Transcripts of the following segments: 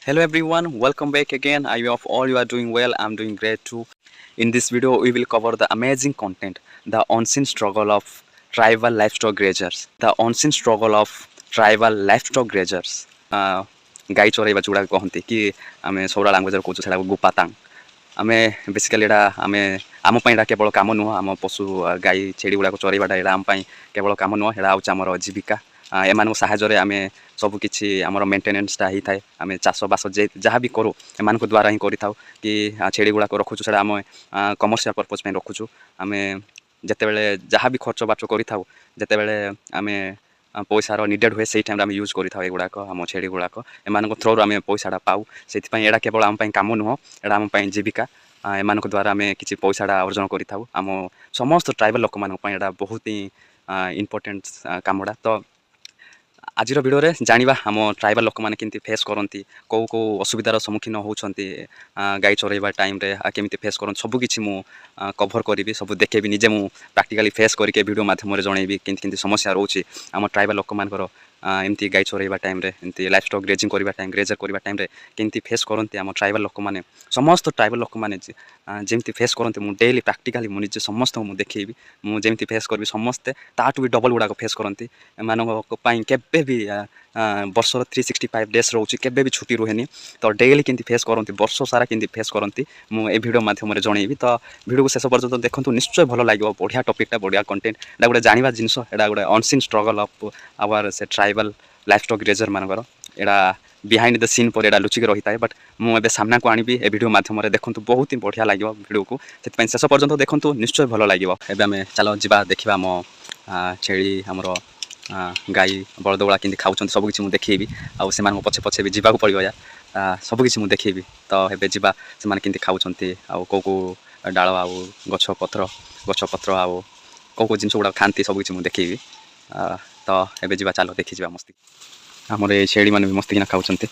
Hello everyone, welcome back again. I hope all you are doing well. I'm doing great too. In this video, we will cover the amazing content, the unseen struggle of tribal livestock grazers. The unseen struggle of tribal livestock grazers. ଗାଈ ଚରେଇବା ଯୋଉଟା କହନ୍ତି କି ଆମେ ସୌରା ଲାଙ୍ଗୁଏଜରେ କହୁଛୁ ସେଟାକୁ ଗୁପାତାଙ୍ଗ ଆମେ basically ଏଇଟା ଆମ ପାଇଁ ଏଇଟା କେବଳ କାମ ନୁହଁ ଆମ ପଶୁ ଗାଈ ଛେଳି ଗୁଡ଼ାକ ଚରେଇବାଟା ଏଇଟା ଆମ ପାଇଁ କେବଳ କାମ ନୁହଁ ଏଇଟା ହେଉଛି ଆମର ଜୀବିକା ଏମାନଙ୍କ ସାହାଯ୍ୟରେ ଆମେ ସବୁକିଛି ଆମର ମେଣ୍ଟେନାନ୍ସଟା ହେଇଥାଏ ଆମେ ଚାଷବାସ ଯାହା ବି କରୁ ଏମାନଙ୍କ ଦ୍ୱାରା ହିଁ କରିଥାଉ କି ଛେଳି ଗୁଡ଼ାକ ରଖୁଛୁ ସେଇଟା ଆମେ କମର୍ସିଆଲ ପର୍ପଜ୍ ପାଇଁ ରଖୁଛୁ ଆମେ ଯେତେବେଳେ ଯାହା ବି ଖର୍ଚ୍ଚ ବାର୍ଚ୍ଚ କରିଥାଉ ଯେତେବେଳେ ଆମେ ପଇସାର ନିଡେଡ୍ ହୁଏ ସେଇ ଟାଇମ୍ରେ ଆମେ ୟୁଜ୍ କରିଥାଉ ଏଗୁଡ଼ାକ ଆମ ଛେଳି ଗୁଡ଼ାକ ଏମାନଙ୍କ ଥ୍ରୋରୁ ଆମେ ପଇସାଟା ପାଉ ସେଥିପାଇଁ ଏଇଟା କେବଳ ଆମ ପାଇଁ କାମ ନୁହଁ ଏଇଟା ଆମ ପାଇଁ ଜୀବିକା ଏମାନଙ୍କ ଦ୍ୱାରା ଆମେ କିଛି ପଇସାଟା ଅର୍ଜନ କରିଥାଉ ଆମ ସମସ୍ତ ଟ୍ରାଇବାଲ୍ ଲୋକମାନଙ୍କ ପାଇଁ ଏଇଟା ବହୁତ ହିଁ ଇମ୍ପୋର୍ଟାଣ୍ଟ କାମଟା ତ ଆଜିର ଭିଡ଼ିଓରେ ଜାଣିବା ଆମ ଟ୍ରାଇବାଲ୍ ଲୋକମାନେ କେମିତି ଫେସ୍ କରନ୍ତି କେଉଁ ଅସୁବିଧାର ସମ୍ମୁଖୀନ ହେଉଛନ୍ତି ଗାଈ ଚରେଇବା ଟାଇମ୍ରେ କେମିତି ଫେସ୍ କରନ୍ତି ସବୁକିଛି ମୁଁ କଭର୍ କରିବି ସବୁ ଦେଖେଇବି ନିଜେ ମୁଁ ପ୍ରାକ୍ଟିକାଲି ଫେସ୍ କରିକି ଭିଡ଼ିଓ ମାଧ୍ୟମରେ ଜଣେଇବି କେମିତି କେମିତି ସମସ୍ୟା ରହୁଛି ଆମ ଟ୍ରାଇବାଲ୍ ଲୋକମାନଙ୍କର ଏମିତି ଗାଈ ଚରେଇବା ଟାଇମ୍ରେ ଏମିତି ଲାଇଫଷ୍ଟକ୍ ଗ୍ରେଜିଂ କରିବା ଟାଇମ୍ ଗ୍ରେଜର୍ କରିବା ଟାଇମ୍ରେ କେମିତି ଫେସ୍ କରନ୍ତି ଆମ ଟ୍ରାଇବାଲ୍ ଲୋକମାନେ ସମସ୍ତ ଟ୍ରାଇବାଲ୍ ଲୋକମାନେ ଯେମିତି ଫେସ୍ କରନ୍ତି ମୁଁ ଡେଲି ପ୍ରାକ୍ଟିକାଲି ମୁଁ ନିଜେ ସମସ୍ତଙ୍କୁ ମୁଁ ଦେଖେଇବି ମୁଁ ଯେମିତି ଫେସ୍ କରିବି ସମସ୍ତେ ତାଠୁ ବି ଡବଲ୍ ଗୁଡ଼ାକ ଫେସ୍ କରନ୍ତି ଏମାନଙ୍କ ପାଇଁ କେବେ ବି ବର୍ଷର 365 ଡେଜ୍ ରହୁଛି କେବେ ବି ଛୁଟି ରୁହେନି ତ ଡେଲି କେମିତି ଫେସ୍ କରନ୍ତି ବର୍ଷ ସାରା କେମିତି ଫେସ୍ କରନ୍ତି ମୁଁ ଏ ଭିଡ଼ିଓ ମାଧ୍ୟମରେ ଜଣେଇବି ତ ଭିଡ଼ିଓକୁ ଶେଷ ପର୍ଯ୍ୟନ୍ତ ଦେଖନ୍ତୁ ନିଶ୍ଚୟ ଭଲ ଲାଗିବ ବଢ଼ିଆ ଟପିକ୍ଟା ବଢ଼ିଆ କଣ୍ଟେଣ୍ଟ ଏଇଟା ଗୋଟେ ଜାଣିବା ଜିନିଷ ଏଇଟା ଗୋଟେ ଅନସିନ୍ ଷ୍ଟ୍ରଗଲ୍ ଅଫ୍ ଆୱାର ସେ ଟ୍ରାଇବାଲ୍ ଲାଇଫଷ୍ଟକ୍ ଗ୍ରେଜର୍ ମାନଙ୍କର ଏଇଟା ବିହାଇଣ୍ଡ ଦ ସିନ୍ ପରେ ଏଇଟା ଲୁଚିକି ରହିଥାଏ ବଟ୍ ମୁଁ ଏବେ ସାମ୍ନାକୁ ଆଣିବି ଏ ଭିଡ଼ିଓ ମାଧ୍ୟମରେ ଦେଖନ୍ତୁ ବହୁତ ହିଁ ବଢ଼ିଆ ଲାଗିବ ଭିଡ଼ିଓକୁ ସେଥିପାଇଁ ଶେଷ ପର୍ଯ୍ୟନ୍ତ ଦେଖନ୍ତୁ ନିଶ୍ଚୟ ଭଲ ଲାଗିବ ଏବେ ଆମେ ଚାଲ ଯିବା ଦେଖିବା ଆମ ଛେଳି ଆମର ଗାଈ ବଳଦଗୁଡ଼ା କେମିତି ଖାଉଛନ୍ତି ସବୁକିଛି ମୁଁ ଦେଖେଇବି ଆଉ ସେମାନଙ୍କ ପଛେ ପଛେ ବି ଯିବାକୁ ପଡ଼ିବ ସବୁକିଛି ମୁଁ ଦେଖେଇବି ତ ଏବେ ଯିବା ସେମାନେ କେମିତି ଖାଉଛନ୍ତି ଆଉ କେଉଁ ଡାଳ ଆଉ ଗଛ ପତ୍ର ଆଉ କେଉଁ ଜିନିଷ ଗୁଡ଼ାକ ଖାଆନ୍ତି ସବୁକିଛି ମୁଁ ଦେଖେଇବି ତ ଏବେ ଯିବା ଚାଲ ଦେଖିଯିବା ମସ୍ତି ଆମର ଏ ଛେଳିମାନେ ବି ମସ୍ତିକିନା ଖାଉଛନ୍ତି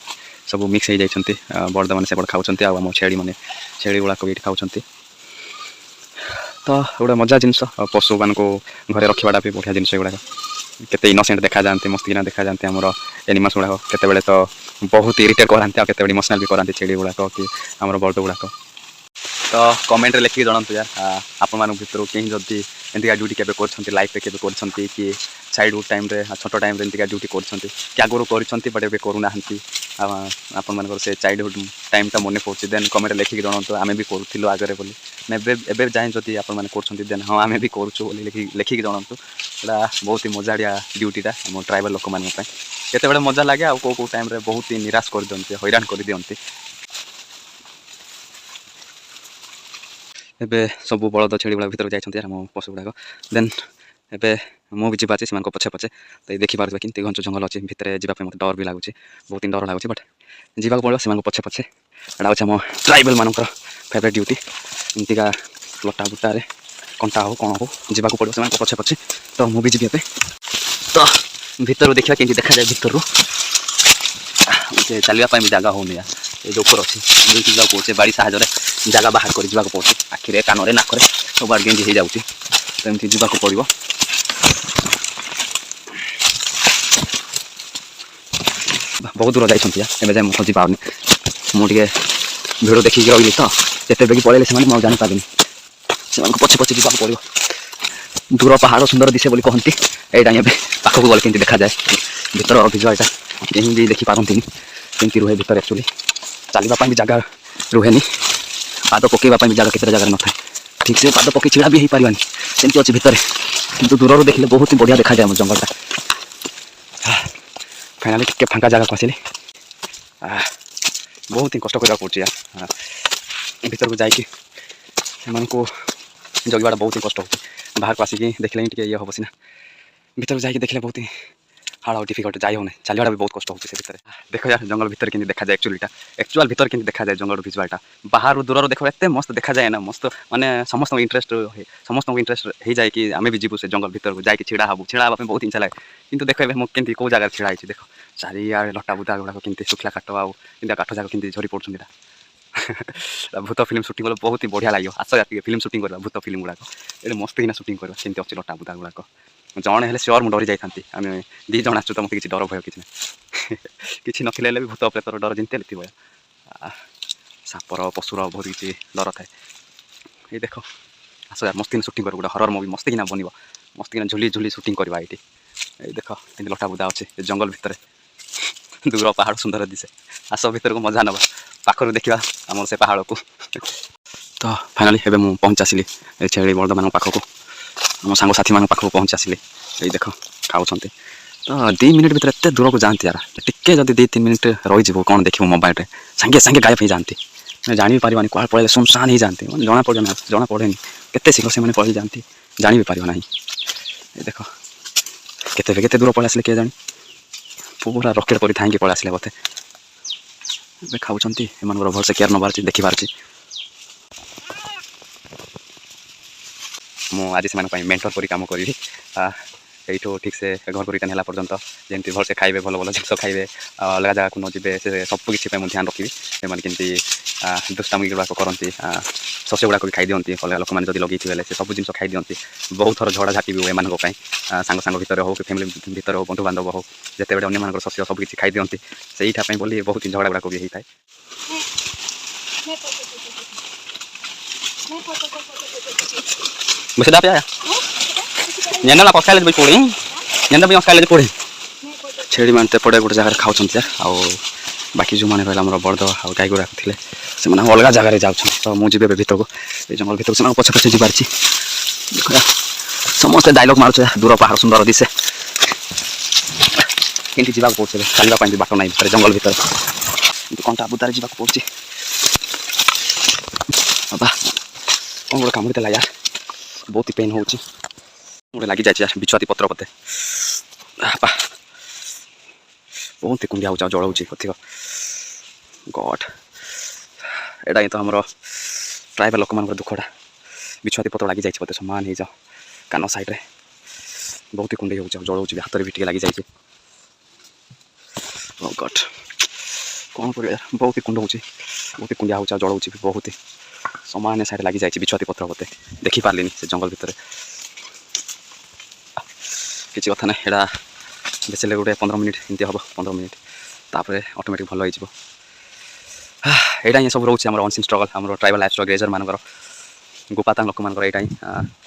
ସବୁ ମିକ୍ସ ହେଇଯାଇଛନ୍ତି ବଳଦମାନେ ସେପଟେ ଖାଉଛନ୍ତି ଆଉ ଆମ ଛେଳି ଗୁଡ଼ାକ ବି ଏଇଠି ଖାଉଛନ୍ତି ତ ଗୋଟେ ମଜା ଜିନିଷ ପଶୁମାନଙ୍କୁ ଘରେ ରଖିବାଟା ବି ବଢ଼ିଆ ଜିନିଷ ଏଗୁଡ଼ାକ କେତେ ଇନୋସେଣ୍ଟ ଦେଖାଯାଆନ୍ତି ମସ୍ତିକିନା ଦେଖାଯାଆନ୍ତି ଆମର ଏନିମଲ୍ସ ଗୁଡ଼ାକ କେତେବେଳେ ତ ବହୁତ ଇରିଟେଟ୍ କରାନ୍ତି ଆଉ କେତେବେଳେ ଇମୋସନାଲ୍ ବି କରାନ୍ତି ଛେଳି ଗୁଡ଼ାକ କି ଆମର ବଳଦ ଗୁଡ଼ାକ ତ କମେଣ୍ଟରେ ଲେଖିକି ଜଣାନ୍ତୁ ଆପଣମାନଙ୍କ ଭିତରୁ କେହି ଯଦି ଏମିତିକା ଡ୍ୟୁଟି କେବେ କରିଛନ୍ତି ଲାଇଫ୍ରେ କେବେ କରିଛନ୍ତି କି ଚାଇଲ୍ଡହୁଡ୍ ଟାଇମ୍ରେ ଛୋଟ ଟାଇମ୍ରେ ଏମିତିକା ଡ୍ୟୁଟି କରିଛନ୍ତି କି ଆଗରୁ କରିଛନ୍ତି ବଟ୍ ଏବେ କରୁନାହାନ୍ତି ଆପଣମାନଙ୍କର ସେ ଚାଇଲ୍ଡହୁଡ୍ ଟାଇମ୍ଟା ମନେ ପଡ଼ୁଛି ଦେନ୍ କମେଣ୍ଟରେ ଲେଖିକି ଜଣାନ୍ତୁ ଆମେ ବି କରୁଥିଲୁ ଆଗରେ ବୋଲି ଏବେ ଯାଏଁ ଯଦି ଆପଣମାନେ କରୁଛନ୍ତି ଦେନ୍ ହଁ ଆମେ ବି କରୁଛୁ ବୋଲି ଲେଖିକି ଜଣାନ୍ତୁ ଏଇଟା ବହୁତ ହି ମଜାଡ଼ିଆ ଡ୍ୟୁଟିଟା ଆମ ଟ୍ରାଇବାଲ୍ ଲୋକମାନଙ୍କ ପାଇଁ କେତେବେଳେ ମଜା ଲାଗେ ଆଉ କେଉଁ ଟାଇମ୍ରେ ବହୁତ ହି ନିରାଶ କରିଦିଅନ୍ତି ହଇରାଣ କରିଦିଅନ୍ତି ଏବେ ସବୁ ବଳଦ ଛେଳି ଗୁଡ଼ାକ ଭିତରକୁ ଯାଇଛନ୍ତି ଆମ ପଶୁ ଗୁଡ଼ାକ ଦେନ୍ ଏବେ ମୁଁ ବି ଯିବା ଅଛି ସେମାନଙ୍କ ପଛେ ପଛେ ତ ଦେଖିପାରୁଥିବା କେମିତି ଘଞ୍ଚ ଜଙ୍ଗଲ ଅଛି ଭିତରେ ଯିବା ପାଇଁ ମୋତେ ଡର ବି ଲାଗୁଛି ବହୁତ ହିଁ ଡର ଲାଗୁଛି ବଟ୍ ଯିବାକୁ ପଡ଼ିବ ସେମାନଙ୍କ ପଛେ ପଛେ ଏଇଟା ହେଉଛି ଆମ ଟ୍ରାଇବାଲ୍ ମାନଙ୍କର ଫେଭରେଟ୍ ଡ୍ୟୁଟି ଏମିତିକା ଲଟା ବୁଟାରେ କଣ୍ଟା ହଉ କ'ଣ ହଉ ଯିବାକୁ ପଡ଼ିବ ସେମାନଙ୍କ ପଛେ ପଛେ ତ ମୁଁ ବି ଯିବି ଏବେ ତ ଭିତରୁ ଦେଖିବା କେମିତି ଦେଖାଯାଏ ଭିତରୁ ଚାଲିବା ପାଇଁ ବି ଜାଗା ହେଉନି ଏ ଯେଉଁ ଉପରେ ଅଛି ଯେମିତି ଯିବାକୁ ପଡ଼ୁଛି ବାଡ଼ି ସାହାଯ୍ୟରେ ଜାଗା ବାହାର କରି ଯିବାକୁ ପଡ଼ୁଛି ଆଖିରେ କାନରେ ନାକରେ ସବୁଆଡ଼େ ଗେଞ୍ଜି ହେଇଯାଉଛି ତ ଏମିତି ଯିବାକୁ ପଡ଼ିବ ବହୁତ ଦୂର ଯାଇଛନ୍ତି ଏବେ ଯାଏ ମୁଁ ଖୋଜି ପାରୁନି ମୁଁ ଟିକେ ଭିଡ଼ିଓ ଦେଖିକି ରହିଲି ତ ଯେତେବେଳେ କି ପଳେଇଲେ ସେମାନେ ମୁଁ ଆଉ ଜାଣିପାରିନି ସେମାନଙ୍କ ପଛେ ପଛେ ଯିବାକୁ ପଡ଼ିବ ଦୂର ପାହାଡ଼ ସୁନ୍ଦର ଦିଶେ ବୋଲି କହନ୍ତି ଏଇଟା ଏବେ ପାଖକୁ ଗଲେ କେମିତି ଦେଖାଯାଏ ଭିତର ଭିଜୁଆଲଟା କେହି ବି ଦେଖିପାରନ୍ତିନି କେମିତି ରୁହେ ଭିତରେ ଆକ୍ଚୁଆଲି ଚାଲିବା ପାଇଁ ବି ଜାଗା ରୁହେନି ପାଦ ପକାଇବା ପାଇଁ ବି ଜାଗା କେତେଟା ଜାଗାରେ ନଥାଏ ଠିକ୍ ସେ ପାଦ ପକାଇ ଛିଡ଼ା ବି ହେଇପାରିବାନି ସେମିତି ଅଛି ଭିତରେ କିନ୍ତୁ ଦୂରରୁ ଦେଖିଲେ ବହୁତ ହିଁ ବଢ଼ିଆ ଦେଖାଯାଏ ଆମ ଜଙ୍ଗଲଟା ଫାଇନାଲି ଟିକେ ଫାଙ୍କା ଜାଗାକୁ ଆସିଲି ବହୁତ ହିଁ କଷ୍ଟ କରିବାକୁ ପଡ଼ୁଛି ଭିତରକୁ ଯାଇକି ସେମାନଙ୍କୁ ଜଗିବାଟା ବହୁତ ହିଁ କଷ୍ଟ ହେଉଛି ବାହାରକୁ ଆସିକି ଦେଖିଲେ ହିଁ ଟିକେ ଇଏ ହେବ ସିନା ଭିତରକୁ ଯାଇକି ଦେଖିଲେ ବହୁତ ହିଁ ହାର୍ଡ଼ ଆଉ ଡିଫିକଲ୍ଟ ଯାଇ ହେଉନି ଚାଲିବାଟା ବି ବହୁତ କଷ୍ଟ ହେଉଛି ସେ ଭିତରେ ଦେଖ ଜଙ୍ଗଲ ଭିତରେ କେମିତି ଦେଖାଯାଏ ଆକ୍ଚୁଆଲ୍ ଭିତରେ କେମିତି ଦେଖାଯାଏ ଜଙ୍ଗଲ ଭିଜୁଆଲଟା ବାହାରୁ ଦୂରରୁ ଦେଖିବା ଏତେ ମସ୍ତ ଦେଖାଯାଏ ନା ମସ୍ତ ମାନେ ସମସ୍ତଙ୍କୁ ଇଣ୍ଟରେଷ୍ଟ ହେଇଯାଏ କି ଆମେ ବି ଯିବୁ ସେ ଜଙ୍ଗଲ ଭିତରକୁ ଯାଇକି ଛିଡ଼ା ହେବା ପାଇଁ ବହୁତ ଇଚ୍ଛା ଲାଗେ କିନ୍ତୁ ଦେଖ ଏବେ ମୁଁ କେମିତି କେଉଁ ଜାଗାରେ ଛିଡ଼ା ହେଇଛି ଦେଖ ଚାରିଆଡ଼େ ଲଟା ବୁଦା ଗୁଡ଼ାକ କେମିତି ଶୁଖିଲା କାଠ ଆଉ କେମିତି କାଠ ଯାକ କେମିତି ଝରି ପଡ଼ୁଛନ୍ତି ଭୂତ ଫିଲ୍ମ ସୁଟିଂ କଲେ ବହୁତ ହି ବଢ଼ିଆ ଲାଗିବ ଆସ ଟିକେ ଫିଲ୍ମ ସୁଟିଂ କରିବା ଭୂତ ଫିଲ୍ମ ଗୁଡ଼ାକ ଏଠି ମସ୍ତ କିନା ସୁଟିଂ କରିବା କେମିତି ଅଛି ଲଟା ବୁଦା ଗୁଡ଼ାକ जड़े हेल्ले सियोर मुझे डरी जाती आम दी जन आसु तो मत किसी डर भय किसी किसी नथिले भी भूत प्रेतर डर जमी थी सापर पशुर बहुत किसी डर थाए ये देख आस यार मस्ती सुटिंग कर गोटे हरर मुवी मस्ती किना बनब मस्ती किना झुली झुली सुटिंग करवा ये ये देख ये लटा बुदा अच्छे जंगल भितर दूर पहाड़ सुंदर दिसे आस भर को मजा नवा पाखर देखा आम से पहाड़ को तो फाइनाली एवं मुझे पहुँच आसली छेली बलद मान पाखक आम सांगसाथी मान पाखक पहुँच आसली ये देख खाऊँ तो 2 मिनिट भर एत दूर को जाती यार टिके जब 2-3 मिनिट रही कौन देख मोबाइल सागे सागे गायब हो जाती जानी भी पारानी कौन पड़े सुनसान हो जाती मतलब जना पड़े ना जना पड़े केते शीघ्र से पड़ी जाती जानी भी पार ना ये देख केते दूर पड़े आसले किए जानी पूरा रकेट कर थाई पड़े आसले बोते खाऊँ एम भलसे केयर नबार देखी पार्टी मुझे से मेंटर पर कम करी यू ठीक से घर को रिटर्न है पर्यंत जमी भलसे खाइबे भल भल जिन खाइबे अलग जगह को न जी से सबकि ध्यान रखी से कमी दुष्टामी गुड़ाक करती शस्य गुड़ाक भी खाई दिखती अलग लोक मैंने लगे से सब जिन खाई दिखती बहुत थर झड़ा झाटी भी हुए एम सांग सांग भितर हो कि फैमिली भितर हो बंधु बांधव हो जिते बड़े अन्य शस्य सबकि खाई दिखती से यहाँ बोली बहुत झगड़ा गुड़ाक भी होता है बस दाप आया ना कस भी पड़े ना भी खाइले पड़े छेड़ी मानते पड़े गोटे जगह खाऊँ यार आउ बाकी जो मैंने रहा आम बड़द आ गाई गुड़ाक थे से अलग जगह जाऊँ तो मुझे भर को जंगल भर से पछे पछे जी पार्टी समस्त डायलॉग मारुचे दूर पहाड़ सुंदर दिसे कि जावाक पड़े चलवाई भी बाट ना भर जंगल भर कंटा बुदारे जावाक पड़े बाबा कौन गोटे कामुड़ी देला यार बहुत ही पेन हो गोटे लगी जाए यार बिछुआती पत्र पते बहुत ही कुंडिया हो जलाऊँ अधिक गड एटा ही तो आम ट्राइबल लोक मान दुखटा बिछुआती पत्र लगी जाए समान हो जाओ कान साइड्रे बहुत ही कुंडे हो जलाऊँ हाथ भी लगी जाए गड कौन कर यार बहुत ही कुंड हो बहुत ही कुंडिया हो जलाऊँ बहुत ही समान साइड लगी जाए बिछुआती पत्र पते देखी पार्ली से जंगल भितर किसी कथा ना यहाँ बेसिले गोटे 15 मिनिट एमती हम 15 मिनिट तापर ऑटोमेटिक भल हो यहाँ ही सब रोचे आम अनसीन स्ट्रगल आम ट्राइबल लाइफ स्टाइल ग्रेजर मानकर गोपाता लोक मान यहाँ ही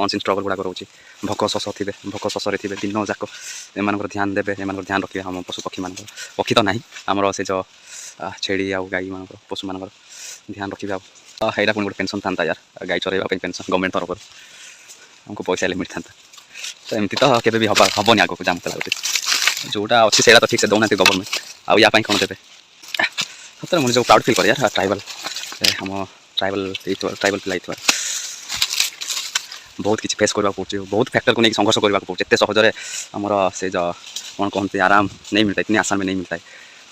अनसीन स्ट्रगल गुड़ाक रोचे भक शस थे भक शसरे थे दिन जाक एम ध्यान देवे एम ध्यान रखिए आम पशु पक्षी मान पक्षी तो ना आमर से जो छेड़ी आउ गाई मान पशु मान ध्यान रखिए यहाँ पुणी गोटे पेनसन था यार गाई चरवा पेनसन गवर्नमेंट तरफ आमको पैसा मिलता तो एमती तो केवे भी हेनी आगे जहाँ मत लगे जोटा अच्छी से तो ठीक से दौना गवर्नमेंट आउ या कौन देवे सतरे मुझे जो प्राउड फिल कर यार ट्राइबल हम ट्राइबल पिला बहुत किसी फेस करने पड़े बहुत फैक्टर को लेकिन संघर्ष करने पड़े एत सहजरे आमर से जो कौन कहते आराम नहीं मिलता इतनी आसान में नहीं मिलता है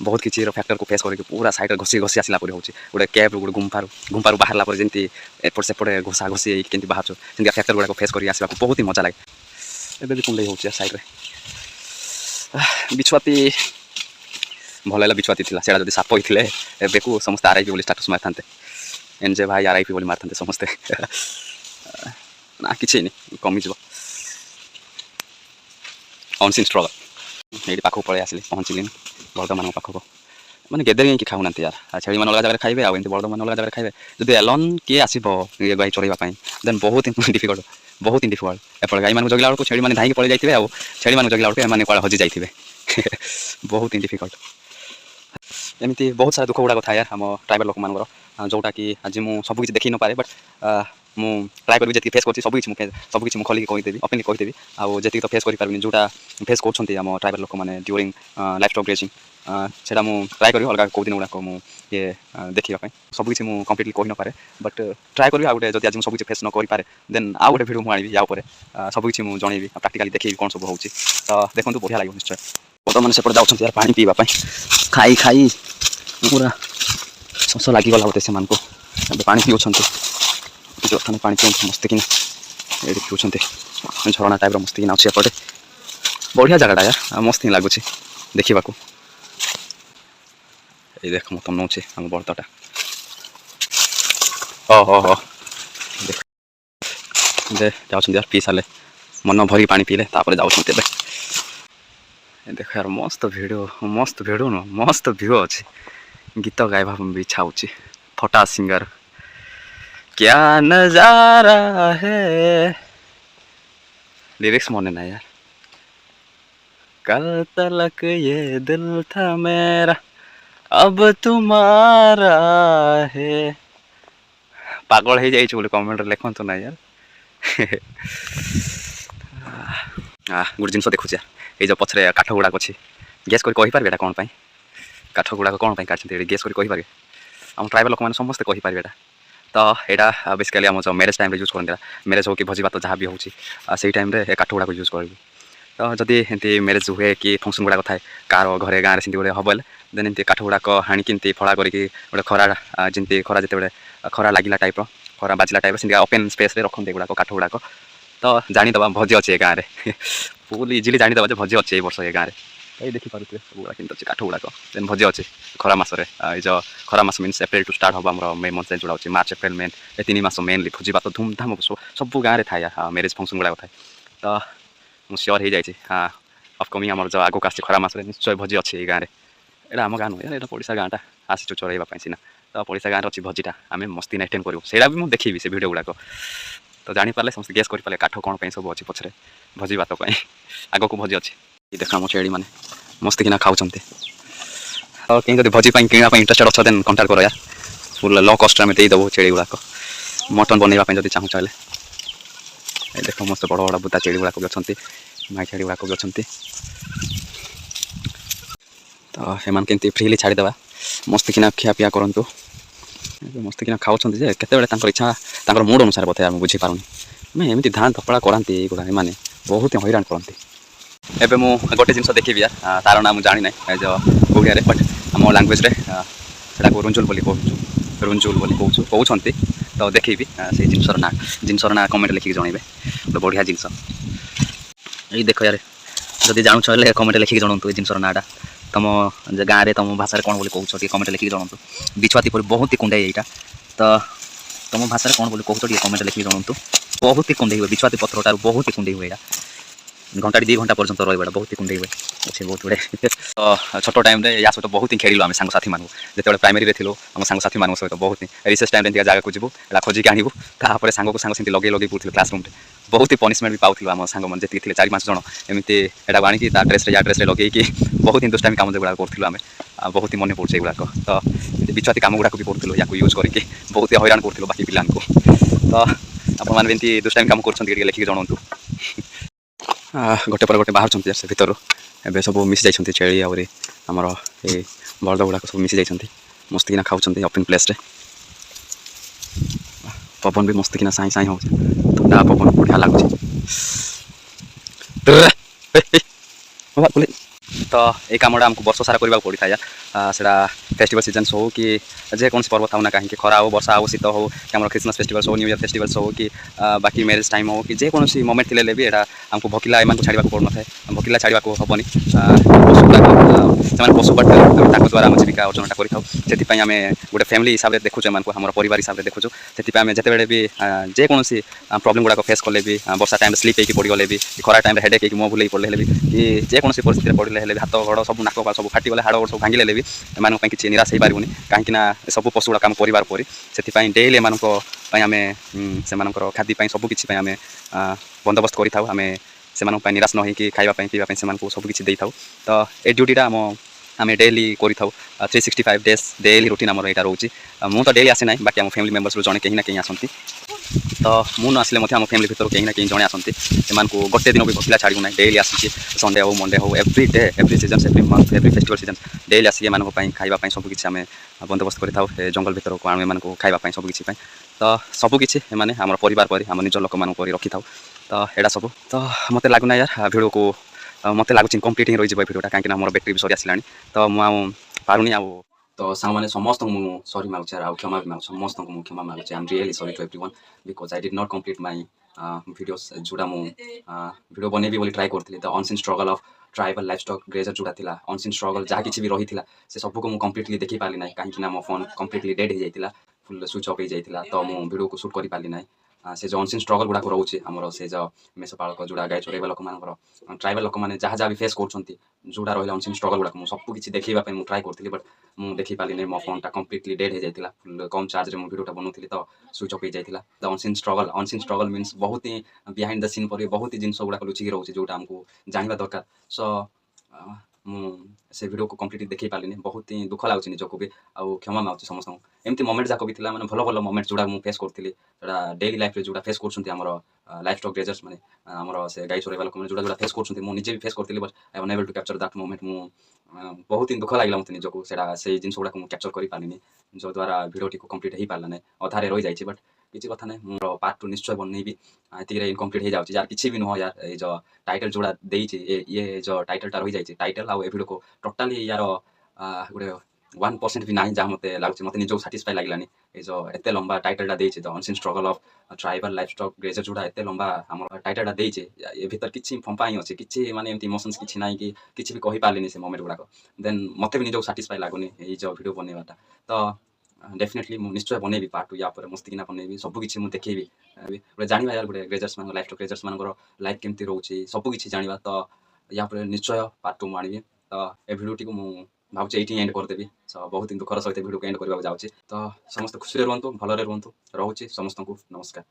बहुत किसी फैक्टर को फेस करके पूरा साइड घसी घसी आसला हो गोटे कैब गोटे गुंफारू बाहर पर जमी एपट सेपटे घोषा घोषी के बाहर जमी फैक्टर गुड़ाक फेस कर आसवा बहुत ही मजा लगे एबे भी कुंडे हो साइड्रे बिछुआती भल बिछुआती थी से जब साप होते एवं को समस्त आरआईपी बोली स्टाटस मारी था एनजे भाई आरआईपी बोली मारी था समस्ते ना कि नहीं कमिज अनसीन स्ट्रगल ये पाखक पलि आसली पहुँचली बलद मान पाखक मैंने गेदरिंग कि खाऊना यार छेड़ी मैंने अलग जगह खाइबे आउ बलद मैंने अलग जगह खाइबे जब एलन किए आसो ये गाई चरवाई देन बहुत ही डिफिकल्ट बहुत ही डिफिकल्ट एपटे गाई मान जगला छेड़ी मैंने धाई पलि जाइए आउ छेड़ी मान जगला मैंने कौन हजि जाइए बहुत ही डिफिकल्ट एमती बहुत सारा दुख गुड़ाक था यार आम ट्राइबल लोक मान जोटा कि आज मुझे सबकि देखी न पारे बट मुझे ट्राए करी जी फेस कर सबकि खोलिक कहीदेवी ओपेनली कहीदेवी आउ जी तो फेस करें जोटा फेस कर ट्राइबल लोक मैंने ड्यूरिंग लाइफ स्टॉक ग्रेजिंग से मुझे ट्राए करी अलग कौ दिन गुड़ाक मुझे देखा सबकि मुझे कम्प्लीटली कही न पारे बट ट्राए करी आउटे जब आज सबकि फेस न करें देन आउ गोटे भिडियो मुझे या सबकि मुझे जनइबी प्राक्टिकली देखी कौन सब होची तो देखो बढ़िया लगे निश्चय बड़ मैंने सेपटे जाऊँ यार पानी पीवा खाई खाई पूरा शस लगिगला बोलते से पानी पीऊँ किसी पानी पीऊँ मस्ती किना ये पीऊँ झरणा टाइप मस्ती किना अच्छे एपटे बढ़िया जगटा यार मस्त ही लगुच देखा ये देख मत नौ आम बर्दटा हो जाऊँ यार पी सारे मन भरी पानी पीले तापर जाउछन्ते बे देख यार मस्त भिडियो न मस्त व्यू अच्छे गीत गाइबा भी इच्छा होची फटा सिंगर क्या नजारा है लिरिक्स मन ना यार कल तलक ये दिल था मेरा अब तुम्हारा है पागल हो जाइए कमेंट लिखत ना यार गोटे जिन देखुच ये जो पछरे काठ गुड़ाक अच्छी गेस कर कौन काठ गुड़ाक कौन काटते गेस कर आम ट्राइबल लोक मैंने समस्ते कहीपर तो यहाँ बेसिकली आम जो मैरेज टाइम यूज करते मैरेज हो कि भोजी भात जहाँ भी होती टाइम काठ गुड़ाक यूज करी तो जदि एमती मैरेज हुए कि फंक्शन गुड़ाक थाए कार घरे गाँव में गोटे हम देन एमती काठ गुड़ाक हाणिकी फड़ा करके गोटे खरा जमी खरा जिते खरा लगे टाइप खरा बाजिला टाइप से ओपेन स्पेस रखते गुड़ाक काठ गुड़ाक तो जानीदे भोजी अच्छे गाँव में फुल इजिली जानीदे भोजी अच्छे ये वर्ष ये गाँव में ये देखिपे सबुला कि अच्छे काठ गुड़ाक देन भोजी अच्छे खरा मसरे जो खरा मस मीन एप्रिल टू स्टार्ट हम आम मे मंथ जोड़ा अच्छे मार्च एप्रिल मे ये 3 मास मेनली भोजी भात धूमधाम सब गाँव में थाए मैरेज फंक्शन गुड़ाक थाए तो मुझे सियोर हो जाए अपकमिंग आम जो आगे आस खरा मसरे निश्चय भोजी अच्छे ये गाँव में यहाँ आम गाँव नुहे यहाँ पड़ोसा गाँटा आसीचु चलैवाई सीना तो पड़ोसा गाँव अच्छी भोजीटा आम मस्ती एटेंड करूँ से भी मुझे देखी से भिडियो गुड़ाक तो जानीपारे समस्त गेस करें काठ कौन सब अच्छी पछरे भोजी भात आग को भोजी अच्छे ये देख आम छेड़ी मैंने मस्ती किना खाऊँ और कहीं जब भोजी किना इंटरेस्टेड अच्छे देन कंटाक्ट करो यार फुल लो कस्ट में देदेव छेड़ी गुड़ाक मटन बनवाई जब चाहूँ चले ये देख मस्त बड़ बड़ बुदा छेड़ी गुड़ाक भी अच्छा माई छेड़ी गुड़ाक भी अच्छा तो एम के फ्रीली छाड़ीदे मस्ती किना खियापिया करूँ मस्ती किना खाऊँ के इच्छा मूड अनुसार बोधे बुझी पारूनी मैं एमती धान धपड़ा कराती गुड़ा मैंने बहुत ही हैरान करती एबे मु गोटे जिन देखी यार तार ना मुझे जानी ना जो ओडिया बट आम लांगुएज को रुंजुल बोली कहूँ रुंजुल बोली कहते तो देखी से जिनसर ना कमेंट लिखिक जनइबे गोटे बढ़िया जिनस ये देख यार जदि जानूच कमेंट लिखिक जनातु जिनसर नाटा तुम गाँव में तुम भाषा कौन बोली कहते कमेंट लिखिक जनातु बिछुआती परी बहुत ही कुंडे यहाँ तो तुम भाषा कौन बोली कहते कमेंट लिखिक जनातु बहुत ही कुंडे हुए बिछुआती पत्रटार बहुत ही कुंडे हुए घंटा 2 घंटा पर्यटन रहा बहुत ही कुंडे हुए अच्छे बहुत गुड़े तो छोट टाइम या सहित बहुत ही खेलु आम सांगसाथी मानू जो प्राइमरी थी आम सांगसाथी मान सहित बहुत ही रिसेस टाइम जगह को जीवु खोजिक आणबू तापर सांग को सांग से लगे पड़े क्लासरूम बहुत ही पनिशमेंट भी पाऊँ आम सांग मैंने जी थे 4-5 जन एमती यहाँ आनिकी ड्रेस या ड्रेस लगे बहुत ही दुष्टामी काम गुड़ा करूँ आम बहुत ही मन पड़े गुड़ाक तो बिछुआती काम गुड़ाक भी करूँ या यूज करके बहुत ही हैरान करूँ बाकी पिला तो आपने दुष्टामी काम कर लिखिक जनातु गोटे पर गोटे बाहर से भर एवं सब मिसी जाइए छेली आम ये बलद गुड़ाक सब मिसी जाइए मस्ती किना खाऊँ ओपन प्लेस पवन भी मस्ती किना साई साई हो ठंडा पवन बढ़िया लगुच तो ये कमटा आमको वर्ष सारा करने पड़ता है सेटा फेस्टिवल सीजन्स हो कि जेकोसी पर्व था ना कहीं खरा हो वर्षा हो शीत हो कि आम क्रिसमस फेस्टिवल्स हो न्यू ईयर फेस्टिवल्स हो कि बाकी मैरेज टाइम हो कि जेकोसी मोमेंट थे भी यहाँ आमको भकिला एम छाड़ा पड़ ना भकिला छाड़ा हेनी पशु पशु बट द्वारा आम जीविका अर्जनटा करें आम गोटे फैमिली हिसाब से देखुँ एम आम परिवार हिसाब से देखुँ से आम जिते भी जेकोसी प्रॉब्लम गुड़ाक फेस कले भी वर्षा टाइम स्लीप होगी पड़गले भी खरा टाइम हेडेक होगी मुँह भूल पड़े भी कि जेकोसी परिस्थिति पड़े हाथ गोड़ सब नाक सब फाटीगले हाड़ गोड़ सब भांगिले भी एम किसी निराश हो पारूनी कहीं सब पशु गुड़ाक आम परिवार परी से डेली एम आम से खाद्य सब किसी आम बंदोबस्त करें से निराश न होगी खावाई पीवाई से सबकि दे था तो ये ड्यूटीटा आम डेली कर 365 डेज डेली रूटीन आम यहाँ रोचे मुझे तो डेली आसे ना बाकी आम फैमिली मेम्बर्स जड़े कहीं ना कहीं आसती तो मुझे न आसिले आम फैमिली भर कहीं ना कहीं जड़े आसती से गोटे दिन भी भकिला छाड़ू ना डेली आसी संडे हो मंडे हो every day every season every month every festival season daily आसिक एम खावाई सबकि आम बंदोबस्त कर जंगल भर को आम एम खावाई सबकि तो सबकि आम परिवार पर आम निज लोक मान रखी था तो यहाँ सब तो मत लगुना यार भिडियो को मत लगुच कम्प्लीट ही रही भिडियोटा कहीं मोर बैटेरी भी सरी आसला तो मुझे पारूनी आ तो सांग मैंने समस्त सरी मागुचे आ क्षमा भी मागु समस्त क्षमा मागुचे I am really sorry to everyone because I did not complete my videos जोड़ा मु वीडियो बनेबी बोली ट्राई करथि the unseen struggle of tribal livestock grazer जोड़ा थिला अनसीन स्ट्रगल जहाँ किसी भी रही थिला से सब को मु कंप्लीटली देखि पाली ना कहीं मो फोन कंप्लीटली डेड हो जाइतिला फुल स्विच ऑफ हो जाइतिला तो मु वीडियो को शूट करि पाली ना से जो अनसीन स्ट्रगल गुड़ाक रोचे आमर से जो मेषपालक जोड़ा गाई चरेवा लोक मान ट्राइबल लोक मैंने जहाँ जहाँ भी फेस कर जोड़ा रहा अनसीन स्ट्रगल गुड़ाक सबकि देखा ट्राए करी बट मुझे देखी पारे मो फोनटा कम्प्लीटली डेड हो जाता फुल कम चार्ज में भिडियोटा बनाऊली तो स्विच अफ हो जाता द अनसीन स्ट्रगल मीन्स बहुत ही बिहाइंड द सीन पर बहुत ही जिनस गुड़ाक लुचिकी रोचे जोटा आमको जानवा दरकार सो से भिडियो को कम्प्लीट देखी पारे बहुत ही दुख लगुच निजक भी आउ क्षमा माँगी समस्त एमती मोमेंट जाक भी था मैंने भल भल मोमेंट जोड़ा मुझे फेस करी डेली लाइफ जोड़ा फेस कर लाइफ स्टॉक ग्रेजर्स मैंने आमर से गाई चरेवा लोक जोड़ा जोड़ा फेस करजे भी फेस करी but I was able to capture that moment मु बहुत ही दुख लगे मत निजक से जिन गुड़ा मुझे कैप्चर करें जो द्वारा भिडियो टी कम्प्लीट हो पारा ना अधारे रही जाए बट किसी कथा ना मोर पार्ट 2 निश्चय बनइबी ये इनकम्प्लीट हो जाए यार किसी भी नुह यार ये जो टाइटल जोड़ा देती ये जो टाइटलटा रही जाए टाइटल आउ भिडियो को टोटाली यार गोटे 1% भी ना जहाँ मत लगुच मत निजक साटिस्फाई लगलानी ये जो एत लंबा टाइटलटा देती the unseen struggle of tribal life stock grazer जोड़ा एत लंबा आम टाइटलटा देती ये भीतर किसी फंपा ही अच्छे कि माने एमती इमोशंस किसी ना कि किसी भी कही पारे से मोमेंट गुड़ाक देन मत भी निजक साटिस्फाई लगुनि ये जो भिडियो बनवाटा तो डेफिनेटली मुझे निश्चय बनइबी पार्ट 2 या मस्तिकिना बनइबी सबकि मुझे देखी गोटे जानवा यार गोटे ग्रेजर्स मान लाइफ स्टॉक ग्रेजर्स मान लाइफ केमती रोचे सबकि जानवा तो या निश्चय पार्ट 2 आनी तो ये भिडियोटी को मुझे भावुँ ये एंड करदेवी सो बहुत ही दुखर सहित भिडियो को एंड करने जाऊँगी तो समस्त खुशी रुहतु भलरे रुहतु रोचे समस्त को नमस्कार।